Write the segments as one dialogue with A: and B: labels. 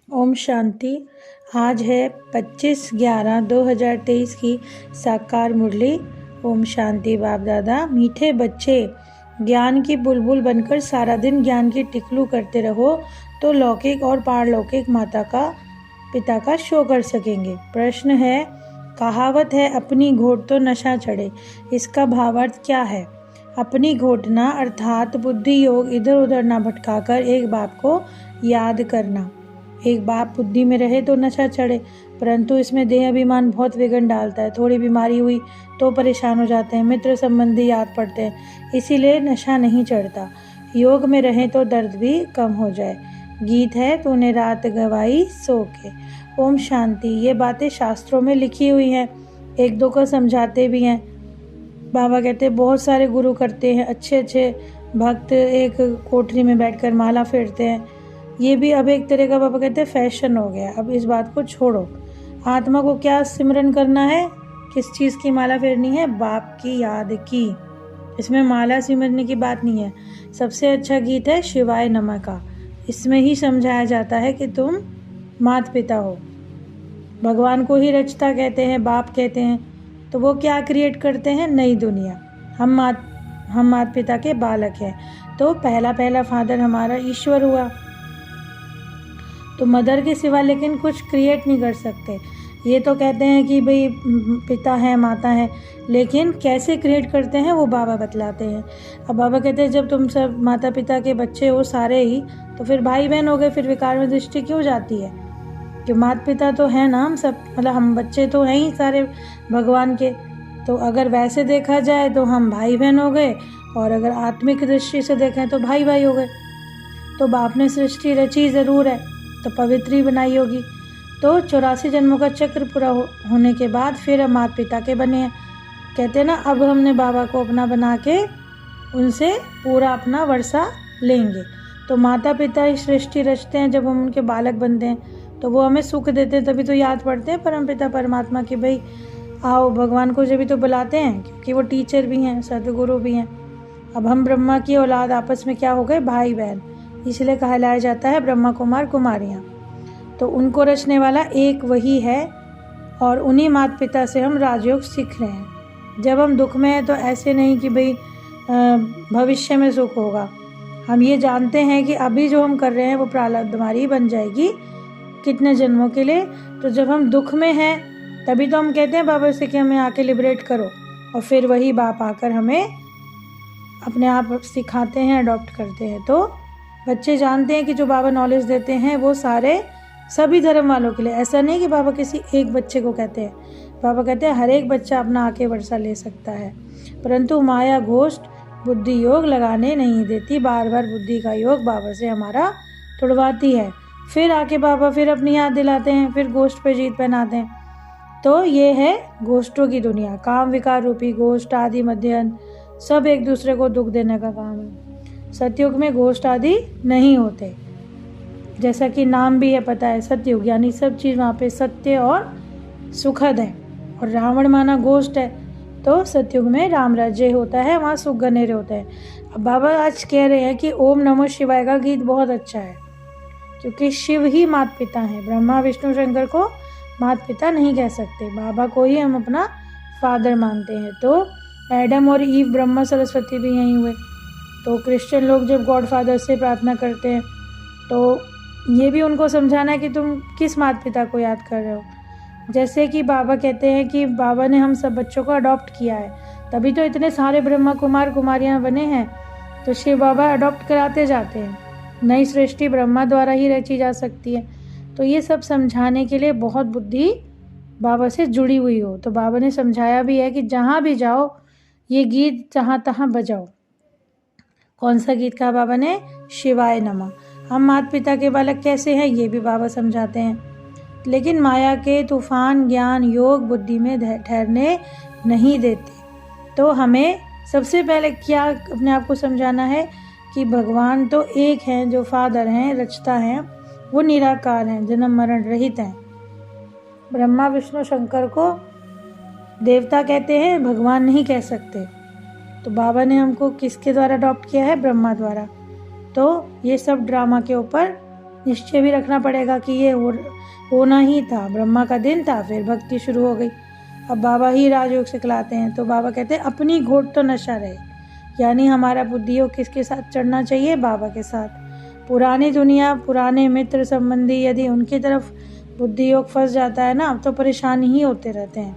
A: ओम शांति। आज है 25/11/2023 की साकार मुरली। ओम शांति। बाप दादा, मीठे बच्चे, ज्ञान की बुलबुल बनकर सारा दिन ज्ञान की टिकलू करते रहो तो लौकिक और पारलौकिक माता का पिता का शो कर सकेंगे। प्रश्न है, कहावत है अपनी घोट तो नशा चढ़े, इसका भावार्थ क्या है? अपनी घोटना अर्थात बुद्धि योग इधर उधर ना भटकाकर एक बाप को याद करना। एक बाप बुद्धि में रहे तो नशा चढ़े, परंतु इसमें देह अभिमान बहुत विघ्न डालता है। थोड़ी बीमारी हुई तो परेशान हो जाते हैं, मित्र संबंधी याद पड़ते हैं, इसीलिए नशा नहीं चढ़ता। योग में रहें तो दर्द भी कम हो जाए। गीत है, तूने रात गवाई सो के। ओम शांति। ये बातें शास्त्रों में लिखी हुई हैं, एक दो को समझाते भी हैं। बाबा कहते हैं बहुत सारे गुरु करते हैं, अच्छे अच्छे भक्त एक कोठरी में बैठकर माला फेरते हैं। ये भी अब एक तरह का बाबा कहते हैं फैशन हो गया। अब इस बात को छोड़ो। आत्मा को क्या सिमरन करना है? किस चीज़ की माला फेरनी है? बाप की याद की। इसमें माला सिमरने की बात नहीं है। सबसे अच्छा गीत है शिवाय नमः का। इसमें ही समझाया जाता है कि तुम माता पिता हो, भगवान को ही रचता कहते हैं, बाप कहते हैं। तो वो क्या क्रिएट करते हैं? नई दुनिया। हम माता पिता के बालक हैं। तो पहला फादर हमारा ईश्वर हुआ, तो मदर के सिवा लेकिन कुछ क्रिएट नहीं कर सकते। ये तो कहते हैं कि भाई पिता है माता है, लेकिन कैसे क्रिएट करते हैं वो बाबा बतलाते हैं। अब बाबा कहते हैं जब तुम सब माता पिता के बच्चे हो सारे ही, तो फिर भाई बहन हो गए, फिर विकार में दृष्टि क्यों जाती है? कि माता पिता तो है ना, हम सब, मतलब हम बच्चे तो हैं ही सारे भगवान के। तो अगर वैसे देखा जाए तो हम भाई बहन हो गए, और अगर आत्मिक दृष्टि से देखें तो भाई भाई हो गए। तो बाप ने सृष्टि रची ज़रूर है, तो पवित्री बनाई होगी। तो 84 जन्मों का चक्र पूरा होने के बाद फिर हम माता पिता के बने हैं। कहते हैं ना, अब हमने बाबा को अपना बना के उनसे पूरा अपना वर्षा लेंगे। तो माता पिता ही सृष्टि रचते हैं, जब हम उनके बालक बनते हैं तो वो हमें सुख देते हैं, तभी तो याद पड़ते हैं परम पिता परमात्मा की, भाई आओ। भगवान को जब भी तो बुलाते हैं, क्योंकि वो टीचर भी हैं, सदगुरु भी हैं। अब हम ब्रह्मा की औलाद आपस में क्या हो गए? भाई बहन। इसलिए कहलाया जाता है ब्रह्मा कुमार कुमारियाँ। तो उनको रचने वाला एक वही है, और उन्हीं माता पिता से हम राजयोग सीख रहे हैं। जब हम दुख में हैं तो ऐसे नहीं कि भाई भविष्य में सुख होगा। हम ये जानते हैं कि अभी जो हम कर रहे हैं वो प्रारब्ध हमारी बन जाएगी कितने जन्मों के लिए। तो जब हम दुख में हैं तभी तो हम कहते हैं बाबा से कि हमें आके लिबरेट करो, और फिर वही बाप आकर हमें अपने आप सिखाते हैं, अडॉप्ट करते हैं। तो बच्चे जानते हैं कि जो बाबा नॉलेज देते हैं वो सारे सभी धर्म वालों के लिए। ऐसा नहीं कि बाबा किसी एक बच्चे को कहते हैं। बाबा कहते हैं हर एक बच्चा अपना आके वर्षा ले सकता है, परंतु माया घोष्ट बुद्धि योग लगाने नहीं देती। बार बार बुद्धि का योग बाबा से हमारा तुड़वाती है। फिर आके बाबा फिर अपनी याद दिलाते हैं, फिर गोष्ठ पे जीत पहनाते हैं। तो ये है गोष्ठों की दुनिया। काम विकार रूपी गोष्ठ आदि मध्य अंत सब एक दूसरे को दुख देने का काम है। सतयुग में गोष्ठ आदि नहीं होते, जैसा कि नाम भी है पता है, सतयुग, यानी सब चीज़ वहाँ पे सत्य और सुखद है। और रावण माना गोष्ठ है, तो सतयुग में राम राज्य होता है, वहाँ सुख गनेरे होते हैं। अब बाबा आज कह रहे हैं कि ओम नमो शिवाय का गीत बहुत अच्छा है, क्योंकि शिव ही माता पिता हैं। ब्रह्मा विष्णु शंकर को माता पिता नहीं कह सकते, बाबा को ही हम अपना फादर मानते हैं। तो एडम और ईव ब्रह्मा सरस्वती भी यहीं हुए। तो क्रिश्चियन लोग जब गॉड फादर से प्रार्थना करते हैं तो ये भी उनको समझाना है कि तुम किस माता पिता को याद कर रहे हो। जैसे कि बाबा कहते हैं कि बाबा ने हम सब बच्चों को अडॉप्ट किया है, तभी तो इतने सारे ब्रह्मा कुमार कुमारियाँ बने हैं। तो शिव बाबा अडॉप्ट कराते जाते हैं। नई सृष्टि ब्रह्मा द्वारा ही रची जा सकती है। तो ये सब समझाने के लिए बहुत बुद्धि बाबा से जुड़ी हुई हो। तो बाबा ने समझाया भी है कि जहाँ भी जाओ ये गीत जहाँ तहाँ बजाओ। कौन सा गीत कहा बाबा ने? शिवाय नमः। हम माता पिता के बालक कैसे हैं ये भी बाबा समझाते हैं, लेकिन माया के तूफान ज्ञान योग बुद्धि में ठहरने नहीं देते। तो हमें सबसे पहले क्या अपने आप को समझाना है कि भगवान तो एक हैं, जो फादर हैं, रचता हैं, वो निराकार हैं, जन्म मरण रहित हैं। ब्रह्मा विष्णु शंकर को देवता कहते हैं, भगवान नहीं कह सकते। तो बाबा ने हमको किसके द्वारा अडॉप्ट किया है? ब्रह्मा द्वारा। तो ये सब ड्रामा के ऊपर निश्चय भी रखना पड़ेगा कि ये होना ही था, ब्रह्मा का दिन था, फिर भक्ति शुरू हो गई। अब बाबा ही राजयोग सिखलाते हैं, तो बाबा कहते हैं अपनी घोट तो नशा रहे, यानी हमारा बुद्धि योग किसके साथ चढ़ना चाहिए? बाबा के साथ। पुरानी दुनिया, पुराने मित्र संबंधी, यदि उनकी तरफ बुद्धि योग फंस जाता है ना, तो परेशान ही होते रहते हैं।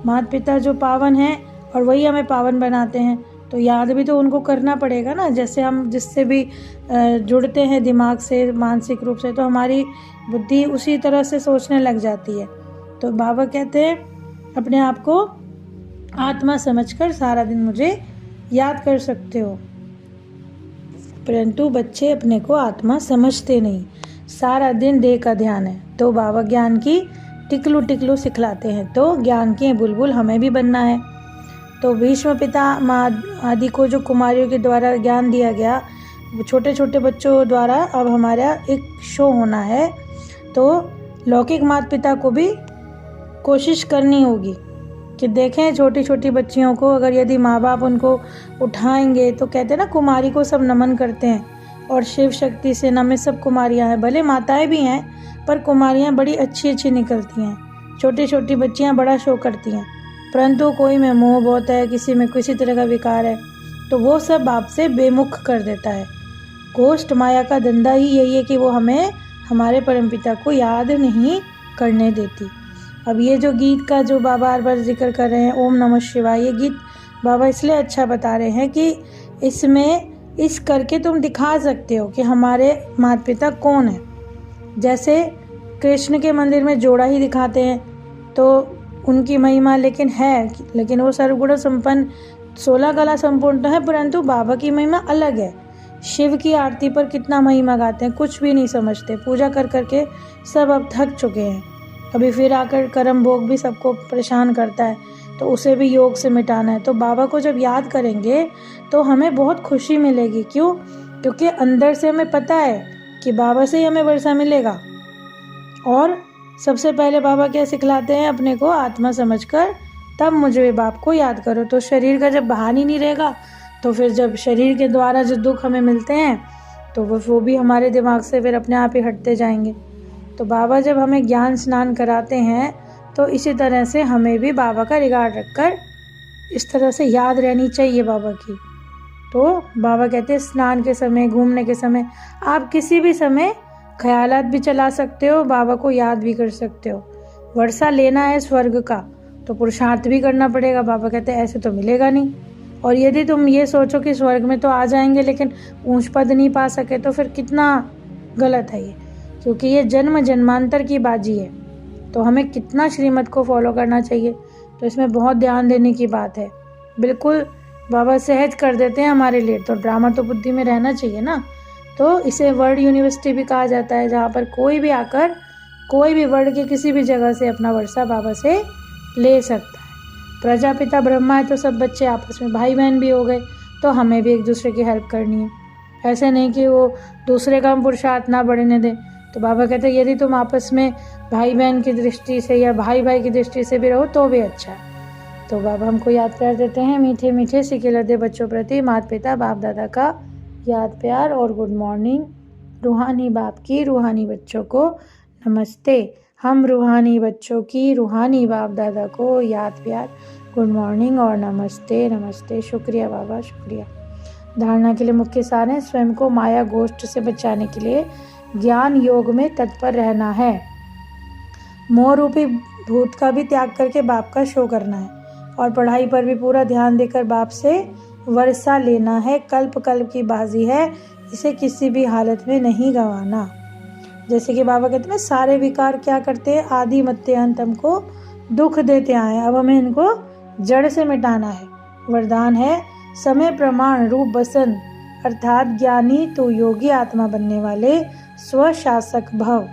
A: माता पिता जो पावन हैं और वही हमें पावन बनाते हैं, तो याद भी तो उनको करना पड़ेगा ना। जैसे हम जिससे भी जुड़ते हैं दिमाग से, मानसिक रूप से, तो हमारी बुद्धि उसी तरह से सोचने लग जाती है। तो बाबा कहते हैं अपने आप को आत्मा समझकर सारा दिन मुझे याद कर सकते हो। परंतु बच्चे अपने को आत्मा समझते नहीं, सारा दिन देह का ध्यान है। तो बाबा ज्ञान की टिकलू टिकलू सिखलाते हैं, तो ज्ञान के बुलबुल हमें भी बनना है। तो भीष्म पिता आदि को जो कुमारियों के द्वारा ज्ञान दिया गया, छोटे छोटे बच्चों द्वारा अब हमारा एक शो होना है। तो लौकिक माता पिता को भी कोशिश करनी होगी कि देखें छोटी छोटी बच्चियों को, अगर यदि माँ बाप उनको उठाएंगे, तो कहते हैं ना कुमारी को सब नमन करते हैं, और शिव शक्ति सेना में सब कुमारियाँ हैं, भले माताएं भी हैं पर कुमारियाँ बड़ी अच्छी अच्छी निकलती हैं। छोटी छोटी बच्चियाँ बड़ा शो करती हैं, परंतु कोई में मोह बहुत है, किसी में किसी तरह का विकार है, तो वो सब बाप से बेमुख कर देता है। गोष्ठ माया का धंधा ही यही है कि वो हमें हमारे परमपिता को याद नहीं करने देती। अब ये जो गीत का जो बाबा बार बार जिक्र कर रहे हैं, ओम नमः शिवाय, ये गीत बाबा इसलिए अच्छा बता रहे हैं कि इसमें इस करके तुम दिखा सकते हो कि हमारे माता पिता कौन है। जैसे कृष्ण के मंदिर में जोड़ा ही दिखाते हैं, तो उनकी महिमा लेकिन वो सर्वगुण संपन्न 16 कला संपूर्ण तो है, परंतु बाबा की महिमा अलग है। शिव की आरती पर कितना महिमा गाते हैं, कुछ भी नहीं समझते, पूजा कर करके सब अब थक चुके हैं। अभी फिर आकर कर्म भोग भी सबको परेशान करता है, तो उसे भी योग से मिटाना है। तो बाबा को जब याद करेंगे तो हमें बहुत खुशी मिलेगी। क्यों? क्योंकि अंदर से हमें पता है कि बाबा से ही हमें वर्षा मिलेगा। और सबसे पहले बाबा क्या सिखलाते हैं? अपने को आत्मा समझकर तब मुझे बाप को याद करो। तो शरीर का जब बहान ही नहीं रहेगा, तो फिर जब शरीर के द्वारा जो दुख हमें मिलते हैं, तो वो भी हमारे दिमाग से फिर अपने आप ही हटते जाएंगे। तो बाबा जब हमें ज्ञान स्नान कराते हैं, तो इसी तरह से हमें भी बाबा का रिगार्ड रखकर इस तरह से याद रहनी चाहिए बाबा की। तो बाबा कहते हैं स्नान के समय, घूमने के समय, आप किसी भी समय ख्यालात भी चला सकते हो, बाबा को याद भी कर सकते हो। वर्षा लेना है स्वर्ग का, तो पुरुषार्थ भी करना पड़ेगा। बाबा कहते हैं ऐसे तो मिलेगा नहीं। और यदि तुम ये सोचो कि स्वर्ग में तो आ जाएंगे लेकिन ऊंच पद नहीं पा सके, तो फिर कितना गलत है ये, क्योंकि ये जन्म जन्मांतर की बाजी है। तो हमें कितना श्रीमत को फॉलो करना चाहिए, तो इसमें बहुत ध्यान देने की बात है। बिल्कुल बाबा सहज कर देते हैं हमारे लिए। तो ड्रामा तो बुद्धि में रहना चाहिए ना। तो इसे वर्ल्ड यूनिवर्सिटी भी कहा जाता है, जहाँ पर कोई भी आकर कोई भी वर्ल्ड के किसी भी जगह से अपना वर्षा बाबा से ले सकता है। प्रजापिता ब्रह्मा है, तो सब बच्चे आपस में भाई बहन भी हो गए, तो हमें भी एक दूसरे की हेल्प करनी है। ऐसे नहीं कि वो दूसरे का हम पुरुषार्थ ना बढ़ने दें। तो बाबा कहते हैं यदि तुम आपस में भाई बहन की दृष्टि से या भाई भाई की दृष्टि से भी रहो तो भी अच्छा है। तो बाबा हमको याद प्यार देते हैं। मीठे मीठे सिके लदे बच्चों प्रति माता पिता बाप दादा का याद प्यार और गुड मॉर्निंग। रूहानी बाप की रूहानी बच्चों को नमस्ते। हम रूहानी बच्चों की रूहानी बाप दादा को याद प्यार, गुड मॉर्निंग और नमस्ते नमस्ते। शुक्रिया बाबा, शुक्रिया। धारणा के लिए मुख्य सार है, स्वयं को माया गोष्ठ से बचाने के लिए ज्ञान योग में तत्पर रहना है। मोह रूपी भूत का भी त्याग करके बाप का शो करना है, और पढ़ाई पर भी पूरा ध्यान देकर बाप से वर्षा लेना है। कल्प कल्प की बाजी है, इसे किसी भी हालत में नहीं गंवाना। जैसे कि बाबा कहते हैं सारे विकार क्या करते हैं? आदि मध्य अंत हमको दुख देते आए, अब हमें इनको जड़ से मिटाना है। वरदान है समय प्रमाण रूप बसन, अर्थात ज्ञानी तो योगी आत्मा बनने वाले स्वशासक भव।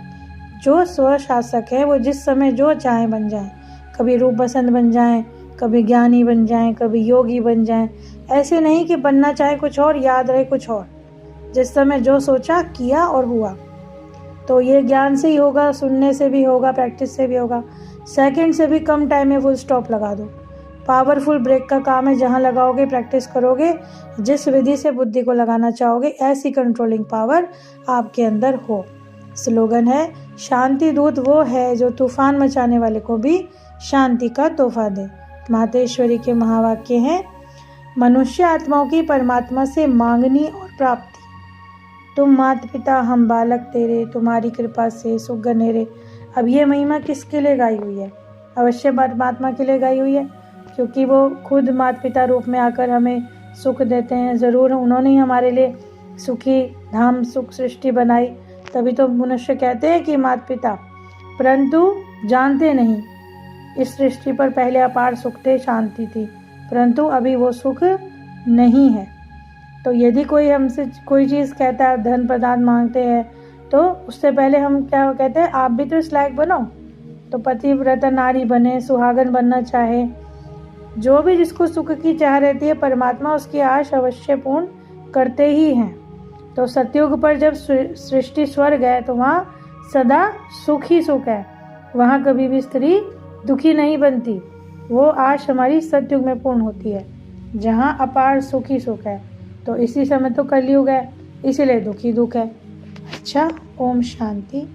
A: जो स्वशासक है वो जिस समय जो चाहे बन जाए, कभी रूप बसंत बन जाए, कभी ज्ञानी बन जाए, कभी योगी बन जाए। ऐसे नहीं कि बनना चाहे कुछ और, याद रहे कुछ और। जिस समय जो सोचा किया और हुआ। तो ये ज्ञान से ही होगा, सुनने से भी होगा, प्रैक्टिस से भी होगा। सेकंड से भी कम टाइम में फुल स्टॉप लगा दो। पावरफुल ब्रेक का काम है, जहाँ लगाओगे प्रैक्टिस करोगे, जिस विधि से बुद्धि को लगाना चाहोगे, ऐसी कंट्रोलिंग पावर आपके अंदर हो। स्लोगन है, शांति दूत वो है जो तूफान मचाने वाले को भी शांति का तोहफा दे। मातेश्वरी के महावाक्य हैं, मनुष्य आत्माओं की परमात्मा से मांगनी और प्राप्ति। तुम माता पिता हम बालक तेरे, तुम्हारी कृपा से सुख गनेरे। अब ये महिमा किसके लिए गाई हुई है? अवश्य परमात्मा के लिए गाई हुई है, क्योंकि वो खुद माता पिता रूप में आकर हमें सुख देते हैं। ज़रूर उन्होंने ही हमारे लिए सुखी धाम सुख सृष्टि बनाई, तभी तो मनुष्य कहते हैं कि माता पिता, परंतु जानते नहीं इस सृष्टि पर पहले अपार सुख थे, शांति थी, परंतु अभी वो सुख नहीं है। तो यदि कोई हमसे कोई चीज़ कहता है, धन पदार्थ मांगते हैं, तो उससे पहले हम क्या कहते हैं, आप भी तो इस लायक बनो, तो पतिव्रता नारी बने, सुहागन बनना चाहे। जो भी जिसको सुख की चाह रहती है, परमात्मा उसकी आश अवश्य पूर्ण करते ही हैं। तो सतयुग पर जब सृष्टि स्वर्ग है, तो वहाँ सदा सुख ही सुख है, वहाँ कभी भी स्त्री दुखी नहीं बनती। वो आश हमारी सतयुग में पूर्ण होती है, जहाँ अपार सुख ही सुख है। तो इसी समय तो कलयुग है, इसीलिए दुखी दुख है। अच्छा, ओम शांति।